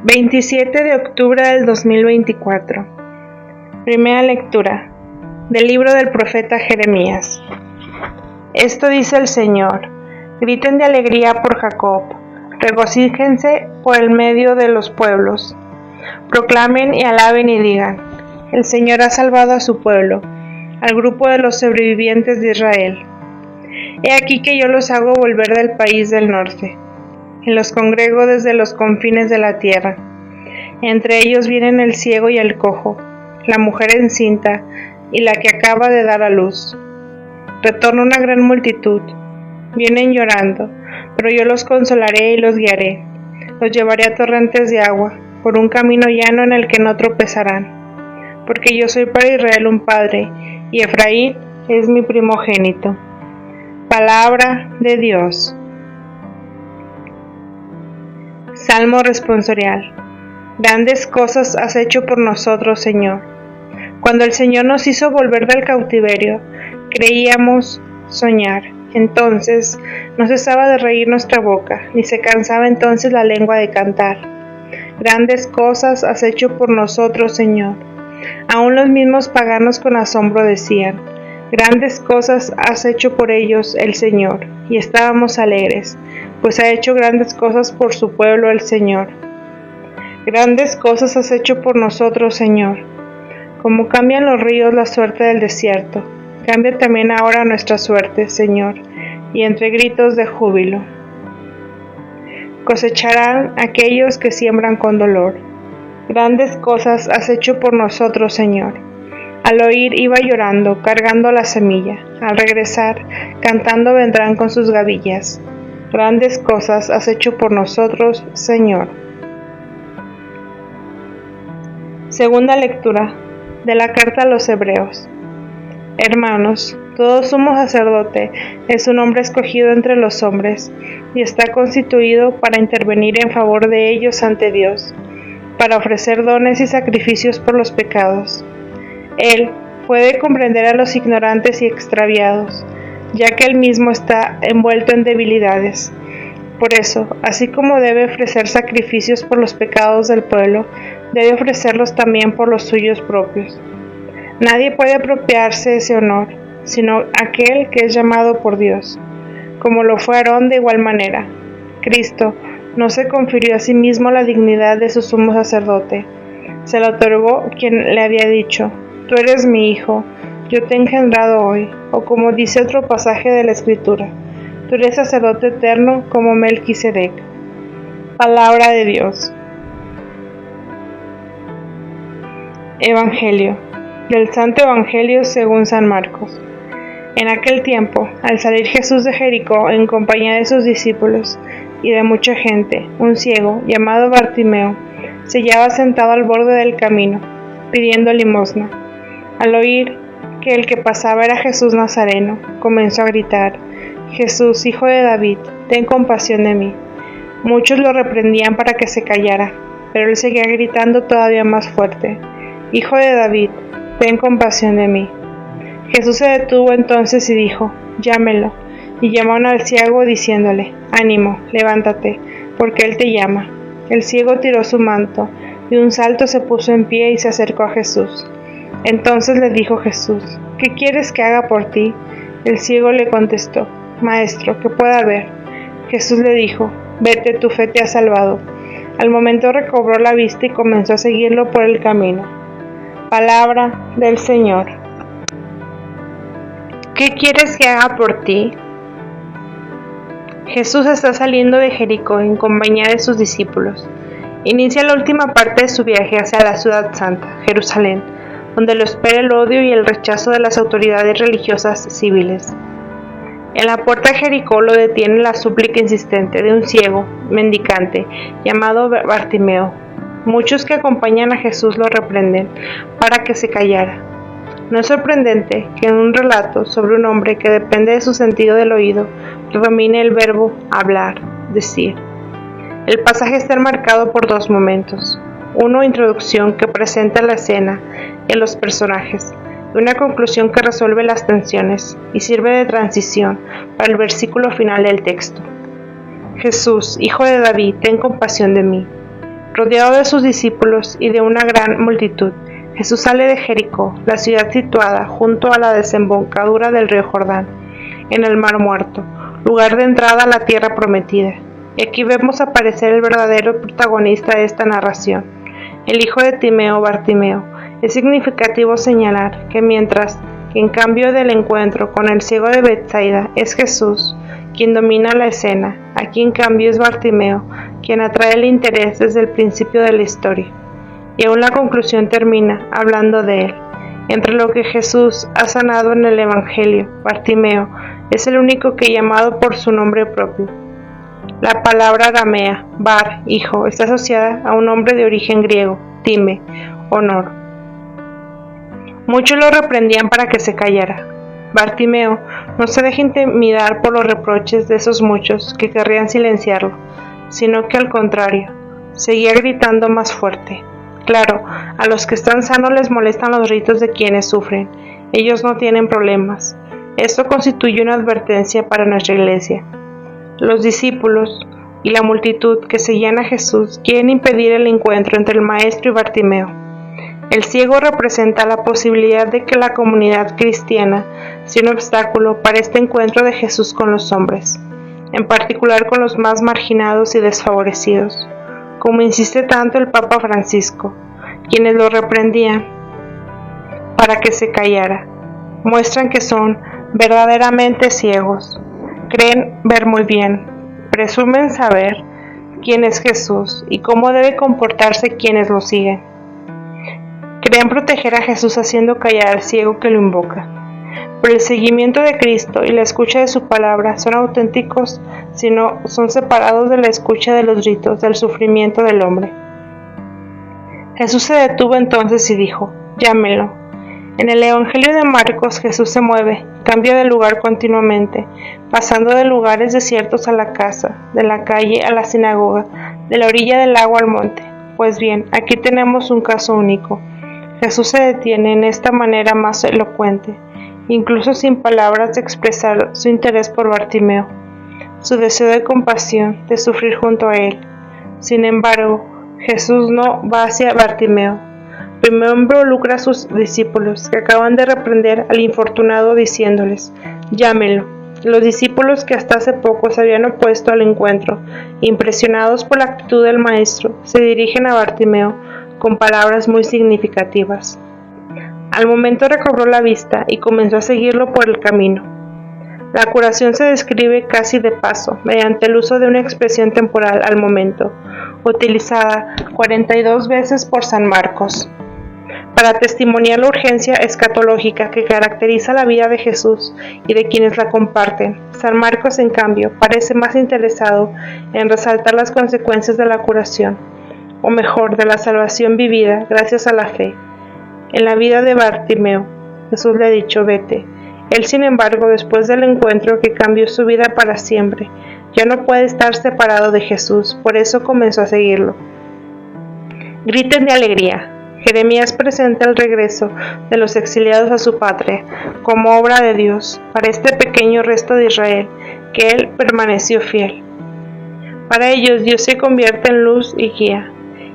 27 de octubre del 2024. Primera lectura del libro del profeta Jeremías. Esto dice el Señor: griten de alegría por Jacob, regocíjense por el medio de los pueblos. Proclamen y alaben y digan: el Señor ha salvado a su pueblo, al grupo de los sobrevivientes de Israel. He aquí que yo los hago volver del país del norte, y los congrego desde los confines de la tierra. Entre ellos vienen el ciego y el cojo, la mujer encinta y la que acaba de dar a luz. Retorna una gran multitud, vienen llorando, pero yo los consolaré y los guiaré. Los llevaré a torrentes de agua, por un camino llano en el que no tropezarán. Porque yo soy para Israel un padre, y Efraín es mi primogénito. Palabra de Dios. Salmo responsorial. Grandes cosas has hecho por nosotros, Señor. Cuando el Señor nos hizo volver del cautiverio, creíamos soñar. Entonces no cesaba de reír nuestra boca, ni se cansaba entonces la lengua de cantar. Grandes cosas has hecho por nosotros, Señor. Aún los mismos paganos con asombro decían: grandes cosas has hecho por ellos el Señor, y estábamos alegres, pues ha hecho grandes cosas por su pueblo el Señor. Grandes cosas has hecho por nosotros, Señor. Como cambian los ríos la suerte del desierto, cambia también ahora nuestra suerte, Señor, y entre gritos de júbilo. Cosecharán aquellos que siembran con dolor. Grandes cosas has hecho por nosotros, Señor. Al oír iba llorando, cargando la semilla. Al regresar, cantando vendrán con sus gavillas. Grandes cosas has hecho por nosotros, Señor. Segunda lectura de la carta a los Hebreos. Hermanos, todo sumo sacerdote es un hombre escogido entre los hombres y está constituido para intervenir en favor de ellos ante Dios, para ofrecer dones y sacrificios por los pecados. Él puede comprender a los ignorantes y extraviados, ya que él mismo está envuelto en debilidades. Por eso, así como debe ofrecer sacrificios por los pecados del pueblo, debe ofrecerlos también por los suyos propios. Nadie puede apropiarse ese honor, sino aquel que es llamado por Dios, como lo fue Aarón de igual manera. Cristo no se confirió a sí mismo la dignidad de su sumo sacerdote, se la otorgó quien le había dicho: tú eres mi hijo, yo te he engendrado hoy, o como dice otro pasaje de la Escritura: tú eres sacerdote eterno como Melquisedec. Palabra de Dios. Evangelio del Santo Evangelio según San Marcos. En aquel tiempo, al salir Jesús de Jericó en compañía de sus discípulos y de mucha gente, un ciego llamado Bartimeo se hallaba sentado al borde del camino, pidiendo limosna. Al oír que el que pasaba era Jesús Nazareno, comenzó a gritar: Jesús, hijo de David, ten compasión de mí. Muchos lo reprendían para que se callara, pero él seguía gritando todavía más fuerte: Hijo de David, ten compasión de mí. Jesús se detuvo entonces y dijo: llámelo. Y llamaron al ciego diciéndole: ánimo, levántate, porque él te llama. El ciego tiró su manto, y de un salto se puso en pie y se acercó a Jesús. Entonces le dijo Jesús: ¿qué quieres que haga por ti? El ciego le contestó: Maestro, que pueda ver. Jesús le dijo: vete, tu fe te ha salvado. Al momento recobró la vista y comenzó a seguirlo por el camino. Palabra del Señor. ¿Qué quieres que haga por ti? Jesús está saliendo de Jericó en compañía de sus discípulos. Inicia la última parte de su viaje hacia la ciudad santa, Jerusalén, donde lo espera el odio y el rechazo de las autoridades religiosas civiles. En la puerta de Jericó lo detiene la súplica insistente de un ciego, mendicante, llamado Bartimeo. Muchos que acompañan a Jesús lo reprenden para que se callara. No es sorprendente que en un relato sobre un hombre que depende de su sentido del oído predomine el verbo hablar, decir. El pasaje está enmarcado por dos momentos: uno, introducción que presenta la escena y los personajes, y una conclusión que resuelve las tensiones y sirve de transición para el versículo final del texto. Jesús, hijo de David, ten compasión de mí. Rodeado de sus discípulos y de una gran multitud, Jesús sale de Jericó, la ciudad situada junto a la desembocadura del río Jordán, en el Mar Muerto, lugar de entrada a la tierra prometida. Y aquí vemos aparecer el verdadero protagonista de esta narración, el hijo de Timeo, Bartimeo. Es significativo señalar que mientras que en cambio del encuentro con el ciego de Betsaida es Jesús quien domina la escena, aquí en cambio es Bartimeo quien atrae el interés desde el principio de la historia. Y aún la conclusión termina hablando de él. Entre lo que Jesús ha sanado en el Evangelio, Bartimeo es el único que llamado por su nombre propio. La palabra aramea, bar, hijo, está asociada a un nombre de origen griego, time, honor. Muchos lo reprendían para que se callara. Bartimeo no se deja intimidar por los reproches de esos muchos que querrían silenciarlo, sino que al contrario, seguía gritando más fuerte. Claro, a los que están sanos les molestan los gritos de quienes sufren. Ellos no tienen problemas. Esto constituye una advertencia para nuestra iglesia. Los discípulos y la multitud que seguían a Jesús quieren impedir el encuentro entre el Maestro y Bartimeo. El ciego representa la posibilidad de que la comunidad cristiana sea un obstáculo para este encuentro de Jesús con los hombres, en particular con los más marginados y desfavorecidos, como insiste tanto el Papa Francisco, quienes lo reprendían para que se callara. Muestran que son verdaderamente ciegos, creen ver muy bien, presumen saber quién es Jesús y cómo debe comportarse quienes lo siguen. Creen proteger a Jesús haciendo callar al ciego que lo invoca. Pero el seguimiento de Cristo y la escucha de su palabra son auténticos, sino son separados de la escucha de los ritos del sufrimiento del hombre. Jesús se detuvo entonces y dijo: llámelo. En el Evangelio de Marcos, Jesús se mueve, cambia de lugar continuamente, pasando de lugares desiertos a la casa, de la calle a la sinagoga, de la orilla del lago al monte. Pues bien, aquí tenemos un caso único. Jesús se detiene en esta manera más elocuente, incluso sin palabras, de expresar su interés por Bartimeo, su deseo de compasión, de sufrir junto a él. Sin embargo, Jesús no va hacia Bartimeo. Primero involucra a sus discípulos, que acaban de reprender al infortunado diciéndoles: llámelo. Los discípulos que hasta hace poco se habían opuesto al encuentro, impresionados por la actitud del Maestro, se dirigen a Bartimeo con palabras muy significativas. Al momento recobró la vista y comenzó a seguirlo por el camino. La curación se describe casi de paso, mediante el uso de una expresión temporal al momento, utilizada 42 veces por San Marcos, para testimoniar la urgencia escatológica que caracteriza la vida de Jesús y de quienes la comparten. San Marcos, en cambio, parece más interesado en resaltar las consecuencias de la curación, o mejor, de la salvación vivida gracias a la fe. En la vida de Bartimeo, Jesús le ha dicho: vete. Él, sin embargo, después del encuentro que cambió su vida para siempre, ya no puede estar separado de Jesús, por eso comenzó a seguirlo. Griten de alegría. Jeremías presenta el regreso de los exiliados a su patria como obra de Dios para este pequeño resto de Israel, que Él permaneció fiel. Para ellos, Dios se convierte en luz y guía.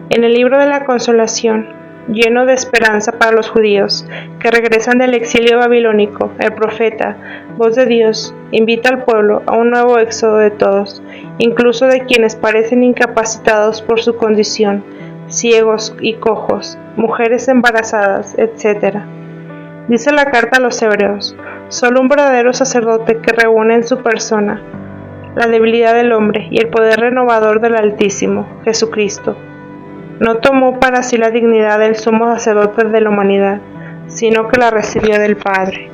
En el libro de la Consolación, lleno de esperanza para los judíos que regresan del exilio babilónico, el profeta, voz de Dios, invita al pueblo a un nuevo éxodo de todos, incluso de quienes parecen incapacitados por su condición, ciegos y cojos, mujeres embarazadas, etc. Dice la carta a los Hebreos: solo un verdadero sacerdote que reúne en su persona la debilidad del hombre y el poder renovador del Altísimo, Jesucristo, no tomó para sí la dignidad del sumo sacerdote de la humanidad, sino que la recibió del Padre.